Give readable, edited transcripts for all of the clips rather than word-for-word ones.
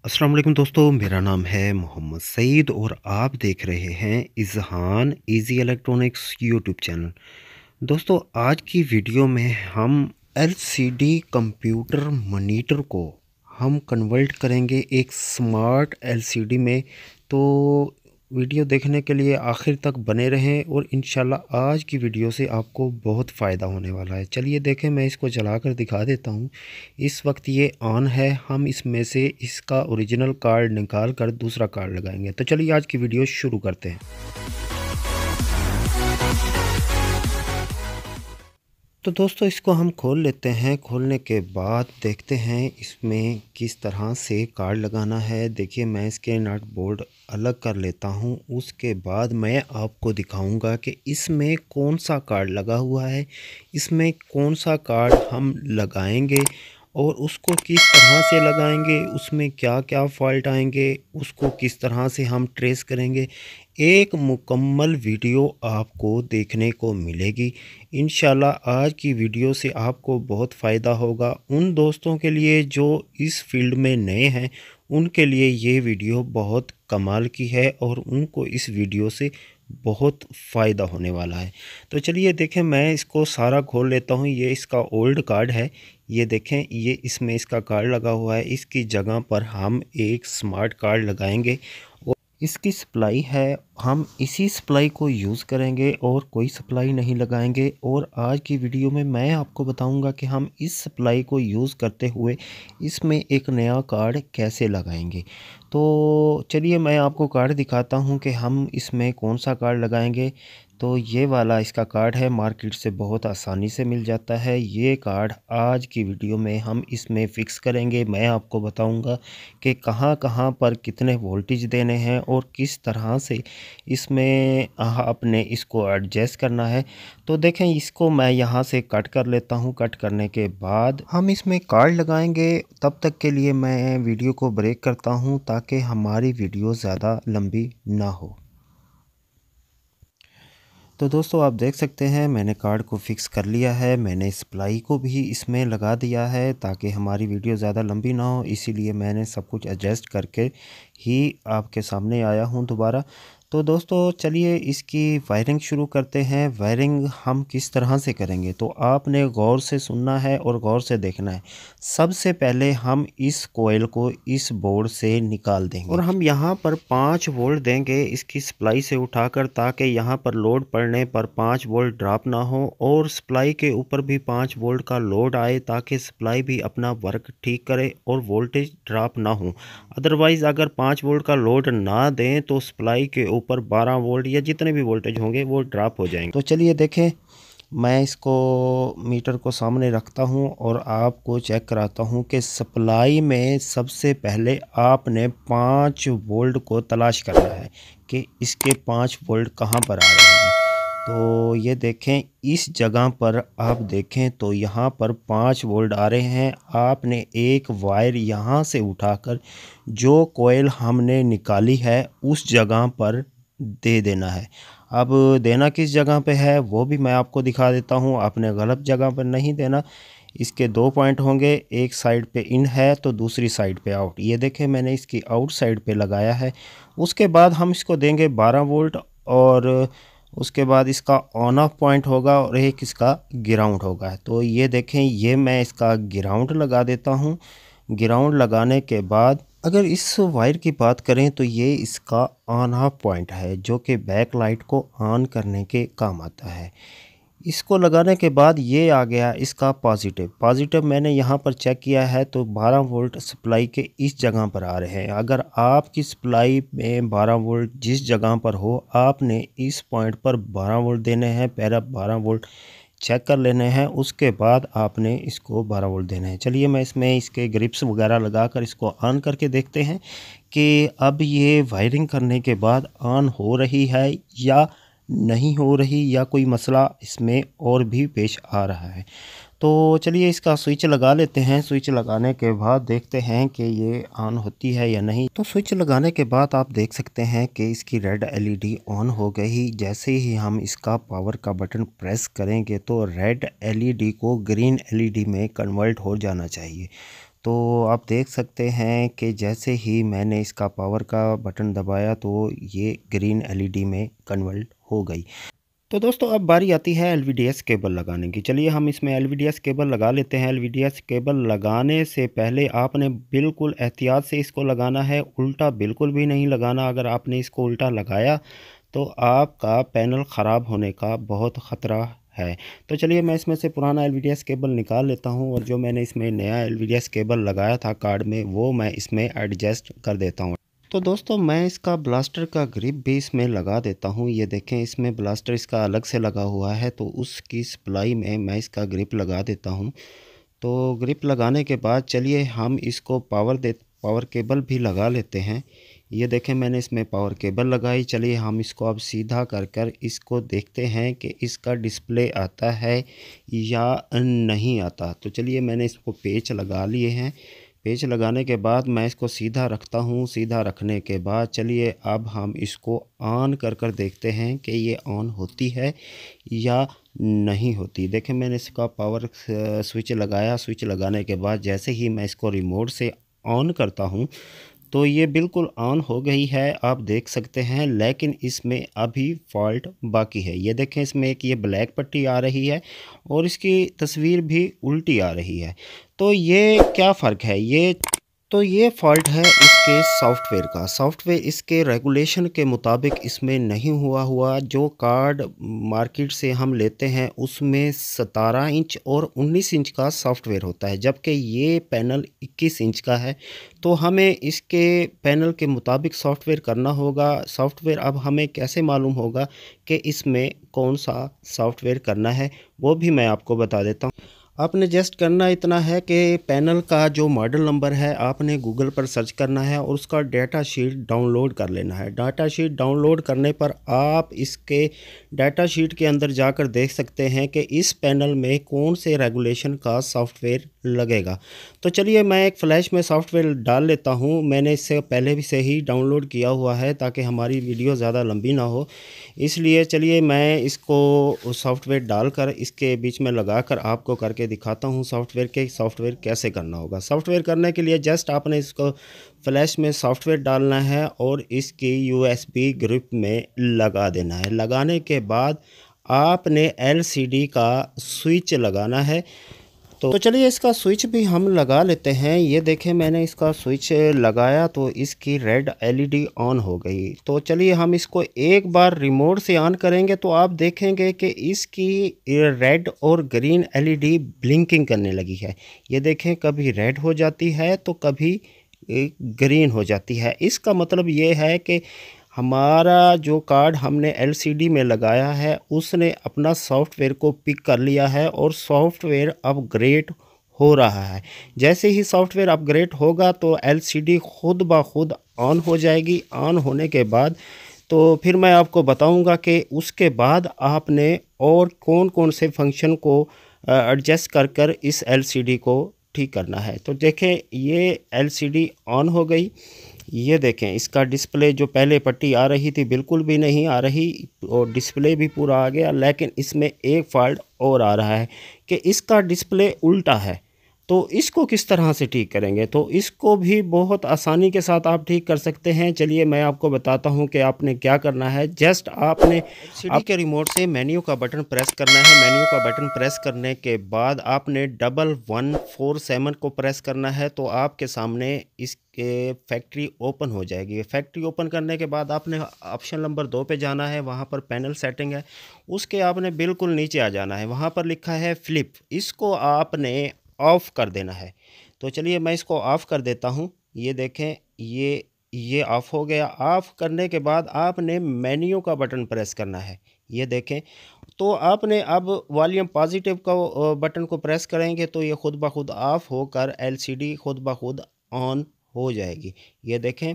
अस्सलाम वालेकुम दोस्तों, मेरा नाम है मोहम्मद सईद और आप देख रहे हैं Izhan easy electronics YouTube channel. दोस्तों, आज की वीडियो में हम एलसीडी कंप्यूटर मॉनिटर को हम कन्वर्ट करेंगे एक स्मार्ट एलसीडी में। तो वीडियो देखने के लिए आखिर तक बने रहें और इंशाल्लाह आज की वीडियो से आपको बहुत फ़ायदा होने वाला है। चलिए देखें, मैं इसको चलाकर दिखा देता हूँ। इस वक्त ये ऑन है। हम इसमें से इसका ओरिजिनल कार्ड निकाल कर दूसरा कार्ड लगाएंगे। तो चलिए आज की वीडियो शुरू करते हैं। तो दोस्तों, इसको हम खोल लेते हैं। खोलने के बाद देखते हैं इसमें किस तरह से कार्ड लगाना है। देखिए, मैं इसके नट बोल्ट अलग कर लेता हूं। उसके बाद मैं आपको दिखाऊंगा कि इसमें कौन सा कार्ड लगा हुआ है, इसमें कौन सा कार्ड हम लगाएंगे और उसको किस तरह से लगाएंगे, उसमें क्या क्या फॉल्ट आएंगे, उसको किस तरह से हम ट्रेस करेंगे। एक मुकम्मल वीडियो आपको देखने को मिलेगी। इंशाल्लाह आज की वीडियो से आपको बहुत फ़ायदा होगा। उन दोस्तों के लिए जो इस फील्ड में नए हैं, उनके लिए ये वीडियो बहुत कमाल की है और उनको इस वीडियो से बहुत फ़ायदा होने वाला है। तो चलिए देखें, मैं इसको सारा खोल लेता हूँ। ये इसका ओल्ड कार्ड है। ये देखें, ये इसमें इसका कार्ड लगा हुआ है। इसकी जगह पर हम एक स्मार्ट कार्ड लगाएंगे और इसकी सप्लाई है, हम इसी सप्लाई को यूज़ करेंगे और कोई सप्लाई नहीं लगाएंगे। और आज की वीडियो में मैं आपको बताऊंगा कि हम इस सप्लाई को यूज़ करते हुए इसमें एक नया कार्ड कैसे लगाएंगे। तो चलिए मैं आपको कार्ड दिखाता हूं कि हम इसमें कौन सा कार्ड लगाएंगे। तो ये वाला इसका कार्ड है, मार्केट से बहुत आसानी से मिल जाता है। ये कार्ड आज की वीडियो में हम इसमें फ़िक्स करेंगे। मैं आपको बताऊंगा कि कहां कहां पर कितने वोल्टेज देने हैं और किस तरह से इसमें आपने इसको एडजस्ट करना है। तो देखें, इसको मैं यहाँ से कट कर लेता हूँ। कट करने के बाद हम इसमें कार्ड लगाएंगे। तब तक के लिए मैं वीडियो को ब्रेक करता हूँ ताकि हमारी वीडियो ज़्यादा लंबी ना हो। तो दोस्तों, आप देख सकते हैं मैंने कार्ड को फिक्स कर लिया है। मैंने सप्लाई को भी इसमें लगा दिया है ताकि हमारी वीडियो ज़्यादा लंबी ना हो। इसीलिए मैंने सब कुछ एडजस्ट करके ही आपके सामने आया हूं दोबारा। तो दोस्तों, चलिए इसकी वायरिंग शुरू करते हैं। वायरिंग हम किस तरह से करेंगे तो आपने गौर से सुनना है और गौर से देखना है। सबसे पहले हम इस कोयल को इस बोर्ड से निकाल देंगे और हम यहाँ पर 5 वोल्ट देंगे इसकी सप्लाई से उठाकर, ताकि यहाँ पर लोड पड़ने पर 5 वोल्ट ड्रॉप ना हो और सप्लाई के ऊपर भी 5 वोल्ट का लोड आए, ताकि सप्लाई भी अपना वर्क ठीक करे और वोल्टेज ड्रॉप ना हो। अदरवाइज़ अगर 5 वोल्ट का लोड ना दें तो सप्लाई के ऊपर 12 वोल्ट या जितने भी वोल्टेज होंगे वो ड्रॉप हो जाएंगे। तो चलिए देखें, मैं इसको मीटर को सामने रखता हूं और आपको चेक कराता हूं कि सप्लाई में सबसे पहले आपने 5 वोल्ट को तलाश करना है कि इसके 5 वोल्ट कहां पर आ रहे हैं। तो ये देखें, इस जगह पर आप देखें तो यहाँ पर 5 वोल्ट आ रहे हैं। आपने एक वायर यहाँ से उठाकर जो कोयल हमने निकाली है उस जगह पर दे देना है। अब देना किस जगह पे है वो भी मैं आपको दिखा देता हूँ। आपने गलत जगह पर नहीं देना। इसके 2 पॉइंट होंगे, एक साइड पे इन है तो दूसरी साइड पे आउट। ये देखें, मैंने इसकी आउट साइड पे लगाया है। उसके बाद हम इसको देंगे 12 वोल्ट और उसके बाद इसका ऑन ऑफ पॉइंट होगा और एक इसका ग्राउंड होगा। तो ये देखें, ये मैं इसका ग्राउंड लगा देता हूँ। ग्राउंड लगाने के बाद अगर इस वायर की बात करें तो ये इसका ऑन ऑफ पॉइंट है जो कि बैक लाइट को ऑन करने के काम आता है। इसको लगाने के बाद ये आ गया इसका पॉजिटिव। पॉजिटिव मैंने यहाँ पर चेक किया है तो 12 वोल्ट सप्लाई के इस जगह पर आ रहे हैं। अगर आपकी सप्लाई में 12 वोल्ट जिस जगह पर हो, आपने इस पॉइंट पर 12 वोल्ट देने हैं। पहले 12 वोल्ट चेक कर लेने हैं, उसके बाद आपने इसको 12 वोल्ट देने हैं। चलिए मैं इसमें इसके ग्रिप्स वगैरह लगाकर इसको ऑन करके देखते हैं कि अब ये वायरिंग करने के बाद ऑन हो रही है या नहीं हो रही, या कोई मसला इसमें और भी पेश आ रहा है। तो चलिए इसका स्विच लगा लेते हैं। स्विच लगाने के बाद देखते हैं कि ये ऑन होती है या नहीं। तो स्विच लगाने के बाद आप देख सकते हैं कि इसकी रेड एलईडी ऑन हो गई। जैसे ही हम इसका पावर का बटन प्रेस करेंगे तो रेड एलईडी को ग्रीन एलईडी में कन्वर्ट हो जाना चाहिए। तो आप देख सकते हैं कि जैसे ही मैंने इसका पावर का बटन दबाया तो ये ग्रीन एलईडी में कन्वर्ट हो गई। तो दोस्तों अब बारी आती है एलवीडीएस केबल लगाने की। चलिए हम इसमें एलवीडीएस केबल लगा लेते हैं। एलवीडीएस केबल लगाने से पहले आपने बिल्कुल एहतियात से इसको लगाना है, उल्टा बिल्कुल भी नहीं लगाना। अगर आपने इसको उल्टा लगाया तो आपका पैनल ख़राब होने का बहुत ख़तरा है। तो चलिए मैं इसमें से पुराना एलवीडीएस केबल निकाल लेता हूं और जो मैंने इसमें नया एलवीडीएस केबल लगाया था कार्ड में वो मैं इसमें एडजस्ट कर देता हूं। तो दोस्तों मैं इसका ब्लास्टर का ग्रिप भी इसमें लगा देता हूं। ये देखें इसमें ब्लास्टर इसका अलग से लगा हुआ है, तो उसकी सप्लाई में मैं इसका ग्रिप लगा देता हूं। तो ग्रिप लगाने के बाद चलिए हम इसको पावर केबल भी लगा लेते हैं। ये देखें मैंने इसमें पावर केबल लगाई। चलिए हम इसको अब सीधा कर इसको देखते हैं कि इसका डिस्प्ले आता है या नहीं आता। तो चलिए मैंने इसको पेच लगा लिए हैं। पेच लगाने के बाद मैं इसको सीधा रखता हूँ। सीधा रखने के बाद चलिए अब हम इसको ऑन कर देखते हैं कि ये ऑन होती है या नहीं होती। देखें मैंने इसका पावर स्विच लगाया। स्विच लगाने के बाद जैसे ही मैं इसको रिमोट से ऑन करता हूँ तो ये बिल्कुल ऑन हो गई है, आप देख सकते हैं। लेकिन इसमें अभी फॉल्ट बाकी है। ये देखें इसमें एक ये ब्लैक पट्टी आ रही है और इसकी तस्वीर भी उल्टी आ रही है। तो ये क्या फ़र्क है? ये फ़ॉल्ट है इसके सॉफ्टवेयर का। सॉफ्टवेयर इसके रेगुलेशन के मुताबिक इसमें नहीं हुआ। जो कार्ड मार्केट से हम लेते हैं उसमें 17 इंच और 19 इंच का सॉफ्टवेयर होता है, जबकि ये पैनल 21 इंच का है। तो हमें इसके पैनल के मुताबिक सॉफ्टवेयर करना होगा। सॉफ्टवेयर अब हमें कैसे मालूम होगा कि इसमें कौन सा सॉफ्टवेयर करना है, वो भी मैं आपको बता देता हूँ। आपने जस्ट करना इतना है कि पैनल का जो मॉडल नंबर है आपने गूगल पर सर्च करना है और उसका डाटा शीट डाउनलोड कर लेना है। डाटा शीट डाउनलोड करने पर आप इसके डाटा शीट के अंदर जाकर देख सकते हैं कि इस पैनल में कौन से रेगुलेशन का सॉफ्टवेयर लगेगा। तो चलिए मैं एक फ़्लैश में सॉफ्टवेयर डाल लेता हूं। मैंने इससे पहले भी से ही डाउनलोड किया हुआ है ताकि हमारी वीडियो ज़्यादा लंबी ना हो, इसलिए चलिए मैं इसको सॉफ्टवेयर डालकर इसके बीच में लगाकर आपको करके दिखाता हूं सॉफ्टवेयर कैसे करना होगा। सॉफ्टवेयर करने के लिए जस्ट आपने इसको फ्लैश में सॉफ्टवेयर डालना है और इसकी यूएसबी ग्रिप में लगा देना है। लगाने के बाद आपने एलसीडी का स्विच लगाना है। तो चलिए इसका स्विच भी हम लगा लेते हैं। ये देखें मैंने इसका स्विच लगाया तो इसकी रेड एलईडी ऑन हो गई। तो चलिए हम इसको एक बार रिमोट से ऑन करेंगे तो आप देखेंगे कि इसकी रेड और ग्रीन एलईडी ब्लिंकिंग करने लगी है। ये देखें कभी रेड हो जाती है तो कभी ग्रीन हो जाती है। इसका मतलब ये है कि हमारा जो कार्ड हमने एलसीडी में लगाया है उसने अपना सॉफ्टवेयर को पिक कर लिया है और सॉफ्टवेयर अपग्रेड हो रहा है। जैसे ही सॉफ्टवेयर अपग्रेड होगा तो एलसीडी खुद ब खुद ऑन हो जाएगी। ऑन होने के बाद तो फिर मैं आपको बताऊंगा कि उसके बाद आपने और कौन कौन से फंक्शन को एडजस्ट कर इस एलसीडी को ठीक करना है। तो देखें ये एलसीडी ऑन हो गई। ये देखें इसका डिस्प्ले जो पहले पट्टी आ रही थी बिल्कुल भी नहीं आ रही और डिस्प्ले भी पूरा आ गया। लेकिन इसमें एक फॉल्ट और आ रहा है कि इसका डिस्प्ले उल्टा है। तो इसको किस तरह से ठीक करेंगे? तो इसको भी बहुत आसानी के साथ आप ठीक कर सकते हैं। चलिए मैं आपको बताता हूं कि आपने क्या करना है। जस्ट आपने एलसीडी के रिमोट से मेन्यू का बटन प्रेस करना है। मेन्यू का बटन प्रेस करने के बाद आपने 1147 को प्रेस करना है तो आपके सामने इसके फैक्ट्री ओपन हो जाएगी। फैक्ट्री ओपन करने के बाद आपने ऑप्शन नंबर 2 पे जाना है। वहाँ पर पैनल सेटिंग है, उसके आपने बिल्कुल नीचे आ जाना है। वहाँ पर लिखा है फ्लिप, इसको आपने ऑफ़ कर देना है। तो चलिए मैं इसको ऑफ़ कर देता हूँ। ये देखें ये ऑफ़ हो गया। ऑफ़ करने के बाद आपने मेन्यू का बटन प्रेस करना है। ये देखें तो आपने अब वॉल्यूम पॉजिटिव का बटन को प्रेस करेंगे तो ये खुद ब खुद ऑफ़ होकर एलसीडी खुद ब खुद ऑन हो जाएगी। ये देखें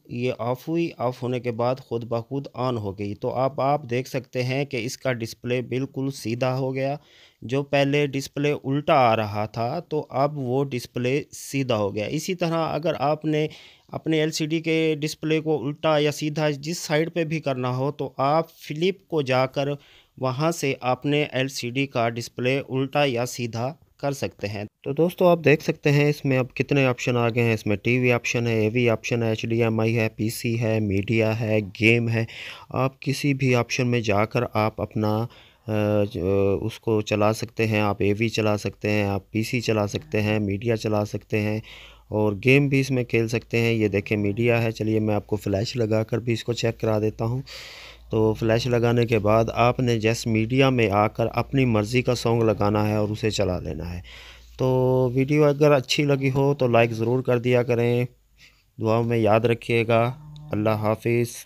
ये ऑफ़ हुई। ऑफ़ होने के बाद खुद ब खुद ऑन हो गई। तो आप देख सकते हैं कि इसका डिस्प्ले बिल्कुल सीधा हो गया। जो पहले डिस्प्ले उल्टा आ रहा था तो अब वो डिस्प्ले सीधा हो गया। इसी तरह अगर आपने अपने एलसीडी के डिस्प्ले को उल्टा या सीधा जिस साइड पे भी करना हो तो आप फ्लिप को जाकर वहाँ से आपने एलसीडी का डिस्प्ले उल्टा या सीधा कर सकते हैं। तो दोस्तों आप देख सकते हैं इसमें अब कितने ऑप्शन आ गए हैं। इसमें टीवी ऑप्शन है, एवी ऑप्शन है, HDMI है, पीसी है, मीडिया है, गेम है। आप किसी भी ऑप्शन में जाकर आप अपना उसको चला सकते हैं। आप एवी चला सकते हैं, आप पीसी चला सकते हैं, मीडिया चला सकते हैं और गेम भी इसमें खेल सकते हैं। ये देखें मीडिया है। चलिए मैं आपको फ्लैश लगाकर भी इसको चेक करा देता हूँ। तो फ्लैश लगाने के बाद आपने जस्ट मीडिया में आकर अपनी मर्ज़ी का सॉन्ग लगाना है और उसे चला लेना है। तो वीडियो अगर अच्छी लगी हो तो लाइक ज़रूर कर दिया करें। दुआओं में याद रखिएगा। अल्लाह हाफिज़।